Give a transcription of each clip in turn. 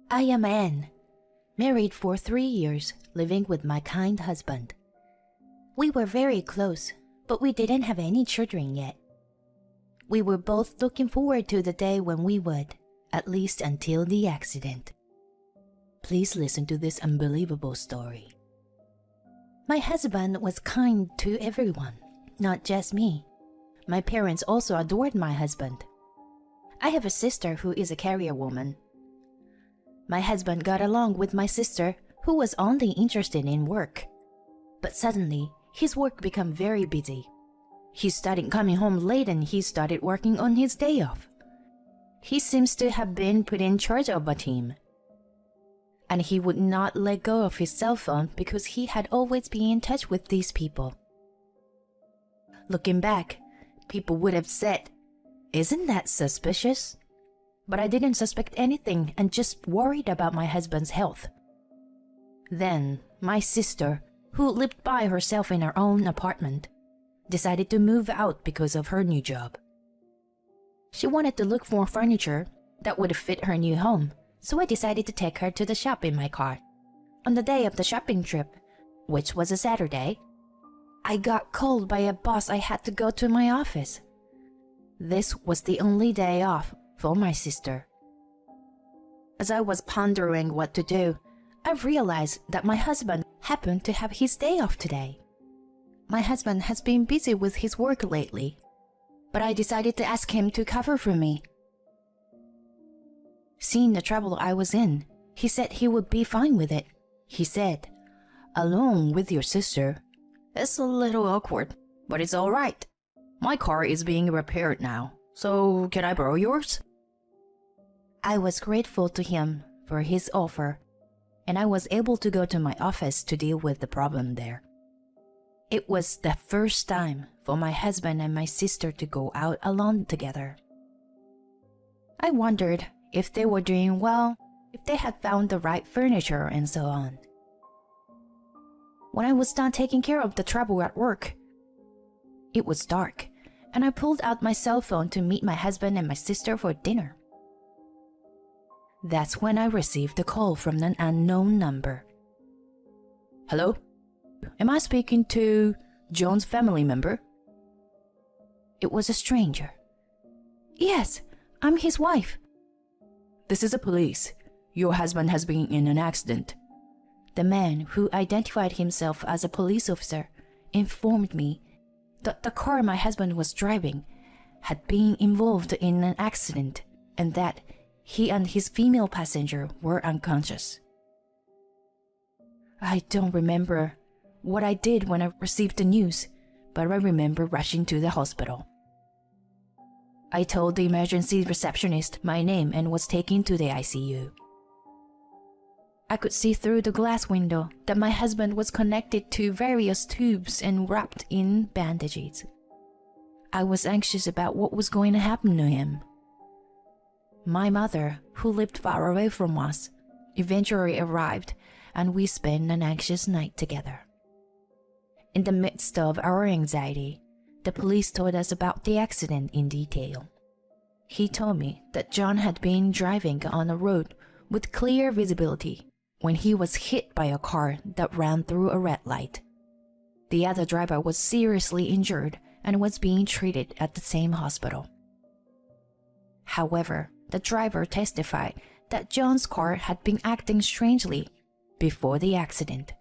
I am Anne, married for 3 years, living with my kind husband. We were very close, but we didn't have any children yet. We were both looking forward to the day when we would, at least until the accident. Please listen to this unbelievable story. My husband was kind to everyone, not just me. My parents also adored my husband. I have a sister who is a career woman. My husband got along with my sister, who was only interested in work. But suddenly, his work became very busy. He started coming home late and he started working on his day off. He seems to have been put in charge of a team. And he would not let go of his cell phone because he had always been in touch with these people. Looking back, people would have said, "Isn't that suspicious?" But I didn't suspect anything and just worried about my husband's health. Then, my sister, who lived by herself in her own apartment, decided to move out because of her new job. She wanted to look for furniture that would fit her new home, so I decided to take her to the shop in my car. On the day of the shopping trip, which was a Saturday, I got called by a boss I had to go to my office. This was the only day off for my sister. As I was pondering what to do, I realized that my husband happened to have his day off today. My husband has been busy with his work lately, but I decided to ask him to cover for me. Seeing the trouble I was in, he said he would be fine with it. He said, "Alone with your sister? It's a little awkward, but it's all right. My car is being repaired now, so can I borrow yours?" I was grateful to him for his offer, and I was able to go to my office to deal with the problem there. It was the first time for my husband and my sister to go out alone together. I wondered if they were doing well, if they had found the right furniture, and so on. When I was done taking care of the trouble at work, it was dark, and I pulled out my cell phone to meet my husband and my sister for dinner. That's when I received a call from an unknown number. "Hello? Am I speaking to John's family member?" It was a stranger. "Yes, I'm his wife." "This is the police. Your husband has been in an accident." The man, who identified himself as a police officer, informed me that the car my husband was driving had been involved in an accident and that he and his female passenger were unconscious. I don't remember what I did when I received the news, but I remember rushing to the hospital. I told the emergency receptionist my name and was taken to the ICU. I could see through the glass window that my husband was connected to various tubes and wrapped in bandages. I was anxious about what was going to happen to him. My mother, who lived far away from us, eventually arrived, and we spent an anxious night together. In the midst of our anxiety, the police told us about the accident in detail. He told me that John had been driving on a road with clear visibility when he was hit by a car that ran through a red light. The other driver was seriously injured and was being treated at the same hospital. However, the driver testified that John's car had been acting strangely before the accident,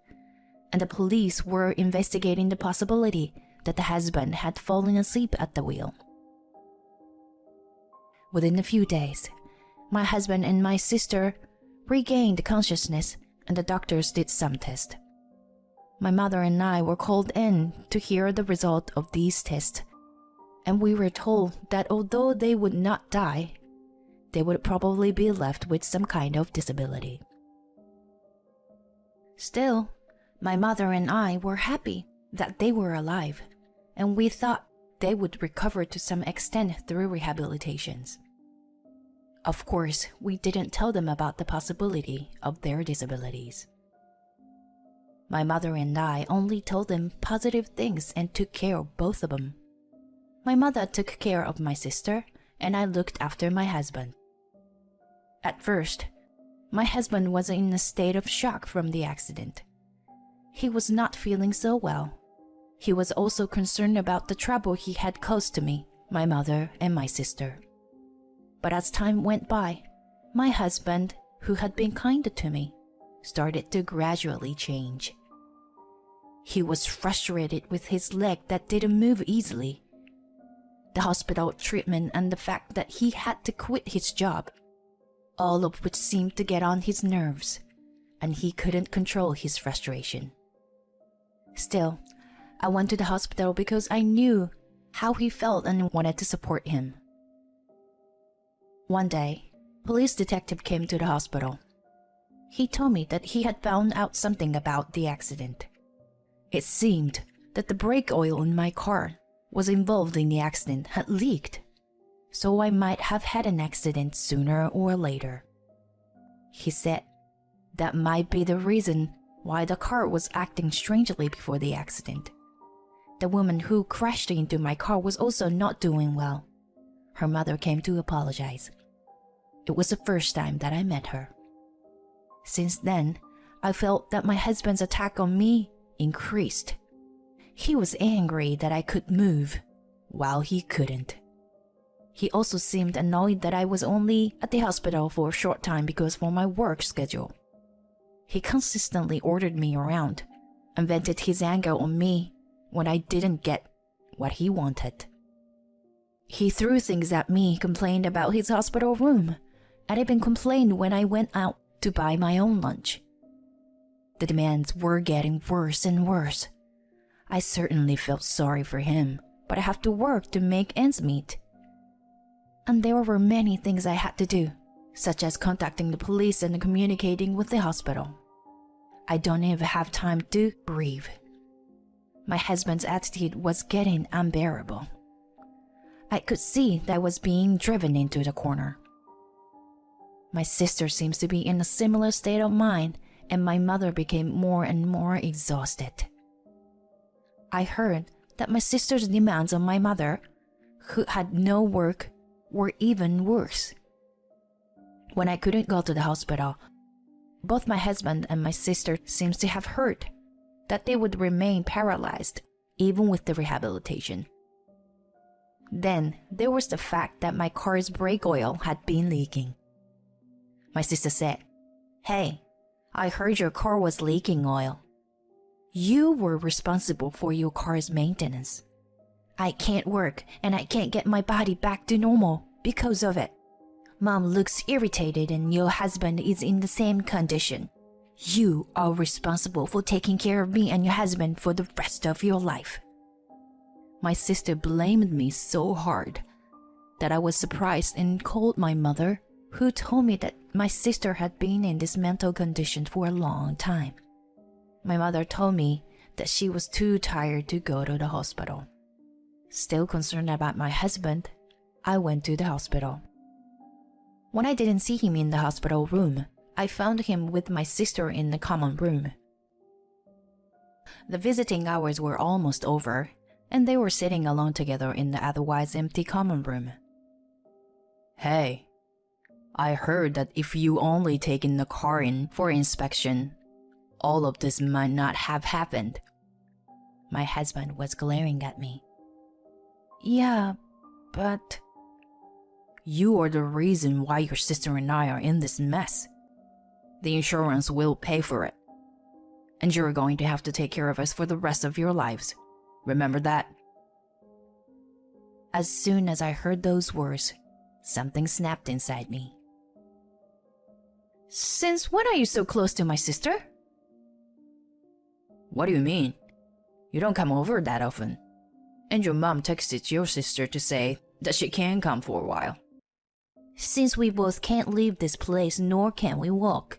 and the police were investigating the possibility that the husband had fallen asleep at the wheel. Within a few days, my husband and my sister regained consciousness and the doctors did some tests. My mother and I were called in to hear the result of these tests, and we were told that although they would not die, they would probably be left with some kind of disability. Still, my mother and I were happy that they were alive, and we thought they would recover to some extent through rehabilitations. Of course, we didn't tell them about the possibility of their disabilities. My mother and I only told them positive things and took care of both of them. My mother took care of my sister, and I looked after my husband. At first, My husband was in a state of shock from the accident. He was not feeling so well. He was also concerned about the trouble he had caused to me, my mother, and my sister. But as time went by, my husband, who had been kinder to me, started to gradually change. He was frustrated with his leg that didn't move easily. The hospital treatment and the fact that he had to quit his job, all of which seemed to get on his nerves, and he couldn't control his frustration. Still, I went to the hospital because I knew how he felt and wanted to support him. One day, a police detective came to the hospital. He told me that he had found out something about the accident. It seemed that the brake oil in my car was involved in the accident had leaked, so I might have had an accident sooner or later. He said that might be the reason why the car was acting strangely before the accident. The woman who crashed into my car was also not doing well. Her mother came to apologize. It was the first time that I met her. Since then, I felt that my husband's attack on me increased. He was angry that I could move, while he couldn't. He also seemed annoyed that I was only at the hospital for a short time because of my work schedule. He consistently ordered me around and vented his anger on me when I didn't get what he wanted. He threw things at me, complained about his hospital room, and even complained when I went out to buy my own lunch. The demands were getting worse and worse. I certainly felt sorry for him, but I have to work to make ends meet. And there were many things I had to do, such as contacting the police and communicating with the hospital. I don't even have time to breathe. My husband's attitude was getting unbearable. I could see that I was being driven into the corner. My sister seems to be in a similar state of mind, and my mother became more and more exhausted. I heard that my sister's demands on my mother, who had no work, were even worse. When I couldn't go to the hospital, both my husband and my sister seems to have heard that they would remain paralyzed even with the rehabilitation. Then there was the fact that my car's brake oil had been leaking. My sister said, "Hey, I heard your car was leaking oil. You were responsible for your car's maintenance. I can't work and I can't get my body back to normal because of it. Mom looks irritated and your husband is in the same condition. You are responsible for taking care of me and your husband for the rest of your life." My sister blamed me so hard that I was surprised and called my mother, who told me that my sister had been in this mental condition for a long time. My mother told me that she was too tired to go to the hospital. Still concerned about my husband, I went to the hospital. When I didn't see him in the hospital room, I found him with my sister in the common room. The visiting hours were almost over, and they were sitting alone together in the otherwise empty common room. "Hey, I heard that if you only taken the car in for inspection, all of this might not have happened." My husband was glaring at me. "Yeah, but..." "You are the reason why your sister and I are in this mess. The insurance will pay for it. And you're going to have to take care of us for the rest of your lives. Remember that." As soon as I heard those words, something snapped inside me. "Since when are you so close to my sister?" "What do you mean? You don't come over that often. And your mom texted your sister to say that she can come for a while." "Since we both can't leave this place nor can we walk.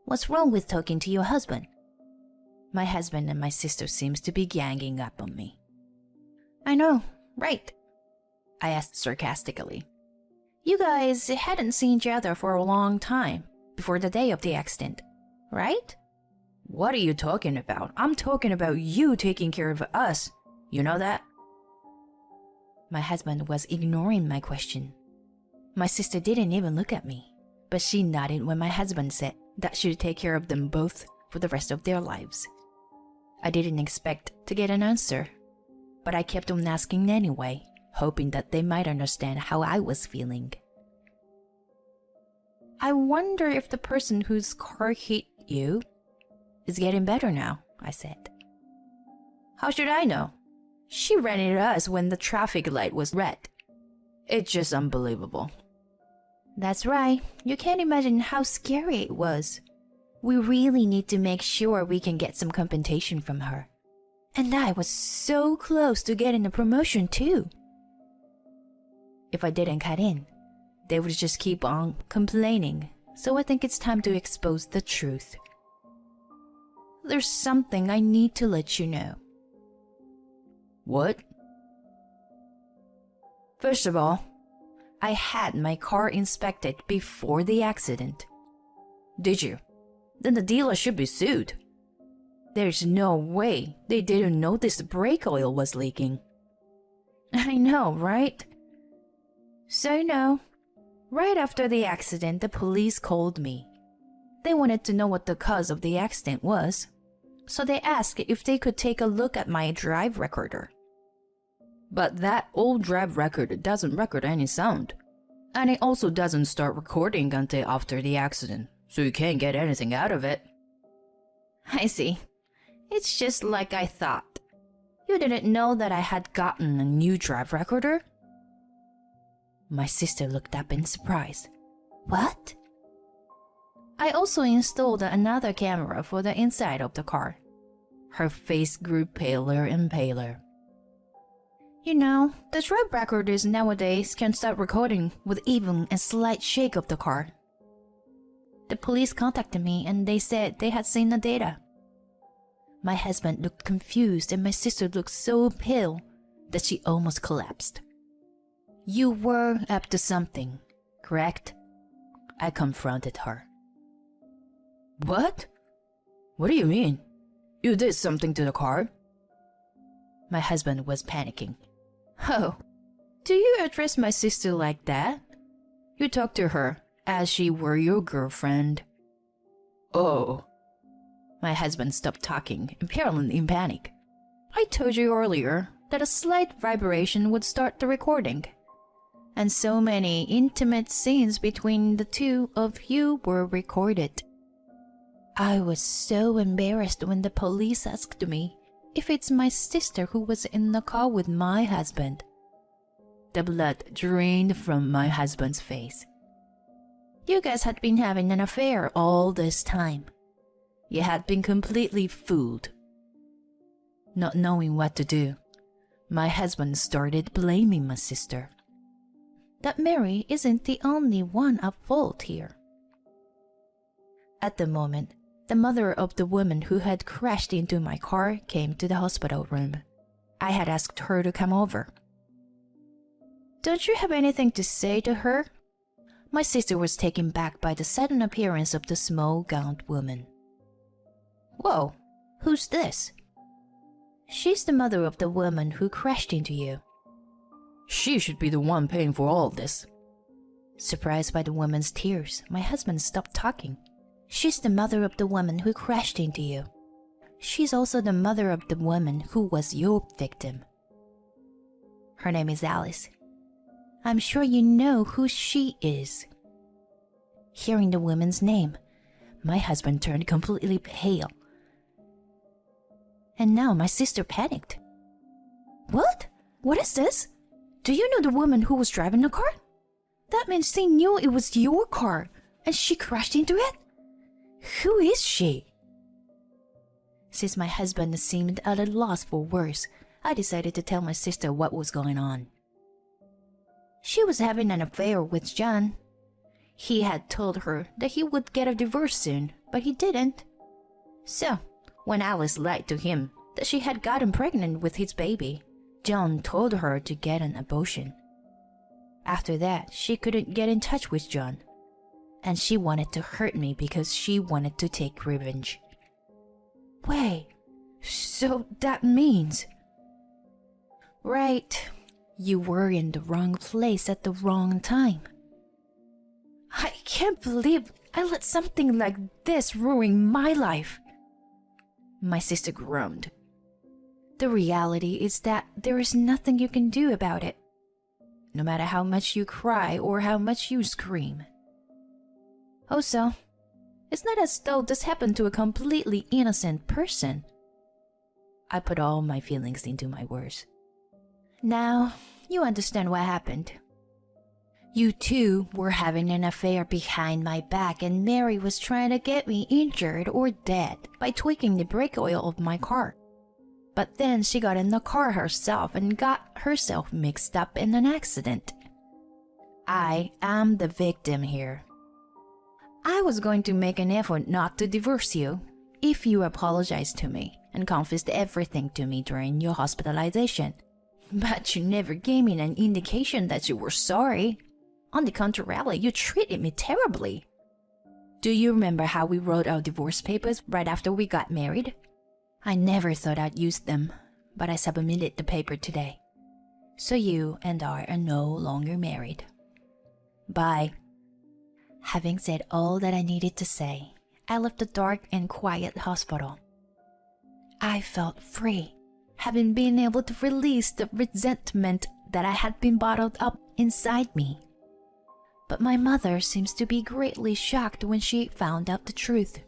What's wrong with talking to your husband?" My husband and my sister seems to be ganging up on me. "I know, right?" I asked sarcastically. "You guys hadn't seen each other for a long time before the day of the accident, right?" "What are you talking about? I'm talking about you taking care of us. You know that?" My husband was ignoring my question. My sister didn't even look at me, but she nodded when my husband said that she'd take care of them both for the rest of their lives. I didn't expect to get an answer, but I kept on asking anyway, hoping that they might understand how I was feeling. I wonder if the person whose car hit you is getting better now, I said. How should I know? She ran into us when the traffic light was red. It's just unbelievable. That's right. You can't imagine how scary it was. We really need to make sure we can get some compensation from her. And I was so close to getting a promotion too. If I didn't cut in, they would just keep on complaining, so I think it's time to expose the truth. There's something I need to let you know. What? First of all, I had my car inspected before the accident. Did you? Then the dealer should be sued. There's no way they didn't notice the brake oil was leaking. I know, right? So no. Right after the accident, the police called me. They wanted to know what the cause of the accident was, so they asked if they could take a look at my drive recorder. But that old drive recorder doesn't record any sound, and it also doesn't start recording until after the accident, so you can't get anything out of it. I see. It's just like I thought. You didn't know that I had gotten a new drive recorder? My sister looked up in surprise. What? I also installed another camera for the inside of the car. Her face grew paler and paler. You know, the drive recorders nowadays can start recording with even a slight shake of the car. The police contacted me and they said they had seen the data. My husband looked confused and my sister looked so pale that she almost collapsed. You were up to something, correct? I confronted her. What? What do you mean? You did something to the car? My husband was panicking. Oh, do you address my sister like that? You talk to her as she were your girlfriend. Oh. My husband stopped talking, apparently in panic. I told you earlier that a slight vibration would start the recording. And so many intimate scenes between the two of you were recorded. I was so embarrassed when the police asked me if it's my sister who was in the car with my husband. The blood drained from my husband's face. You guys had been having an affair all this time. You had been completely fooled. Not knowing what to do, my husband started blaming my sister. That Mary isn't the only one at fault here. At the moment, the mother of the woman who had crashed into my car came to the hospital room. I had asked her to come over. Don't you have anything to say to her? My sister was taken back by the sudden appearance of the small-gowned woman. Whoa, who's this? She's the mother of the woman who crashed into you. She should be the one paying for all this. Surprised by the woman's tears, my husband stopped talking. She's the mother of the woman who crashed into you. She's also the mother of the woman who was your victim. Her name is Alice. I'm sure you know who she is. Hearing the woman's name, my husband turned completely pale. And now my sister panicked. What? What is this? Do you know the woman who was driving the car? That means she knew it was your car, and she crashed into it? Who is she? Since my husband seemed at a loss for words, I decided to tell my sister what was going on. She was having an affair with John. He had told her that he would get a divorce soon, but he didn't. So, when Alice lied to him that she had gotten pregnant with his baby, John told her to get an abortion. After that, she couldn't get in touch with John, and she wanted to hurt me because she wanted to take revenge. Wait, so that means... Right, you were in the wrong place at the wrong time. I can't believe I let something like this ruin my life. My sister groaned. The reality is that there is nothing you can do about it, no matter how much you cry or how much you scream. Also, it's not as though this happened to a completely innocent person. I put all my feelings into my words. Now, you understand what happened. You two were having an affair behind my back, and Mary was trying to get me injured or dead by tweaking the brake oil of my car. But then she got in the car herself and got herself mixed up in an accident. I am the victim here. I was going to make an effort not to divorce you if you apologized to me and confessed everything to me during your hospitalization. But you never gave me an indication that you were sorry. On the contrary, you treated me terribly. Do you remember how we wrote our divorce papers right after we got married? I never thought I'd use them, but I submitted the paper today. So you and I are no longer married. Bye. Having said all that I needed to say, I left the dark and quiet hospital. I felt free, having been able to release the resentment that I had been bottled up inside me. But my mother seems to be greatly shocked when she found out the truth.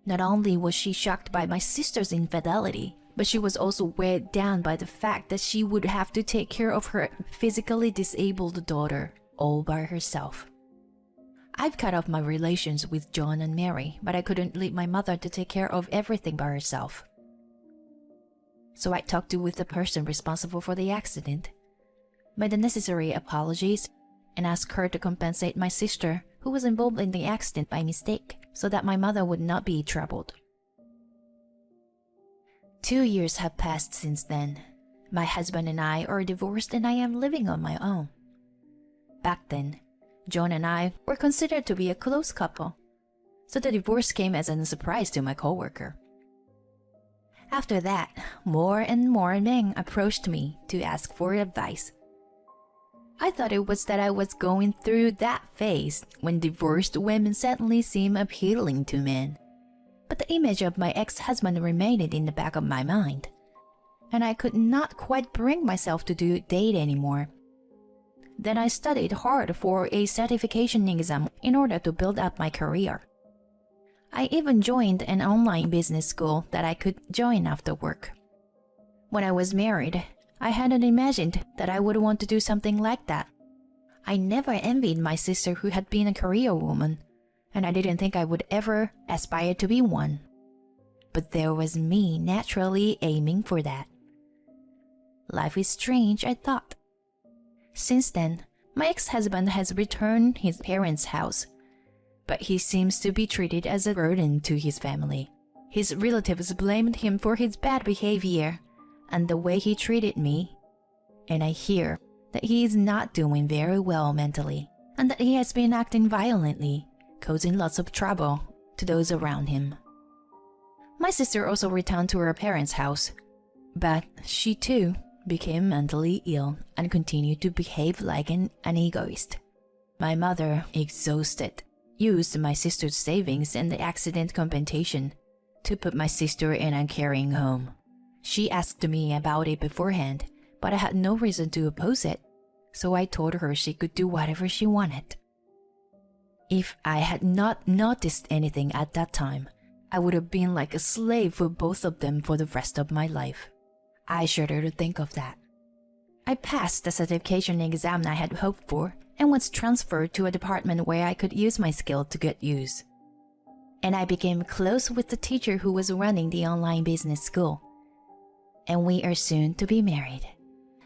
Not only was she shocked by my sister's infidelity, but she was also weighed down by the fact that she would have to take care of her physically disabled daughter all by herself. I've cut off my relations with John and Mary, but I couldn't leave my mother to take care of everything by herself. So I talked with the person responsible for the accident, made the necessary apologies, and asked her to compensate my sister, who was involved in the accident by mistake, so that my mother would not be troubled. 2 years have passed since then. My husband and I are divorced, and I am living on my own. Back then, John and I were considered to be a close couple, so the divorce came as a surprise to my coworker. After that, more and more men approached me to ask for advice. I thought it was that I was going through that phase when divorced women suddenly seem appealing to men. But the image of my ex-husband remained in the back of my mind, and I could not quite bring myself to date anymore. Then I studied hard for a certification exam in order to build up my career. I even joined an online business school that I could join after work. When I was married, I hadn't imagined that I would want to do something like that. I never envied my sister who had been a career woman, and I didn't think I would ever aspire to be one. But there was me naturally aiming for that. Life is strange, I thought. Since then, my ex-husband has returned his parents' house, but he seems to be treated as a burden to his family. His relatives blamed him for his bad behavior and the way he treated me, and I hear that he is not doing very well mentally, and that he has been acting violently, causing lots of trouble to those around him. My sister also returned to her parents' house, but she too became mentally ill and continued to behave like an egoist. My mother, exhausted, used my sister's savings and the accident compensation to put my sister in a caring home. She asked me about it beforehand, but I had no reason to oppose it, so I told her she could do whatever she wanted. If I had not noticed anything at that time, I would have been like a slave for both of them for the rest of my life. I shudder to think of that. I passed the certification exam I had hoped for and was transferred to a department where I could use my skill to good use. And I became close with the teacher who was running the online business school. And we are soon to be married.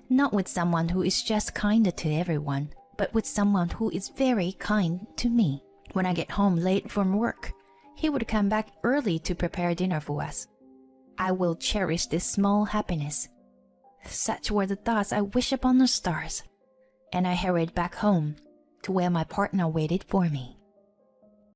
Not with someone who is just kinder to everyone, but with someone who is very kind to me. When I get home late from work, he would come back early to prepare dinner for us. I will cherish this small happiness. Such were the thoughts I wished upon the stars, and I hurried back home to where my partner waited for me.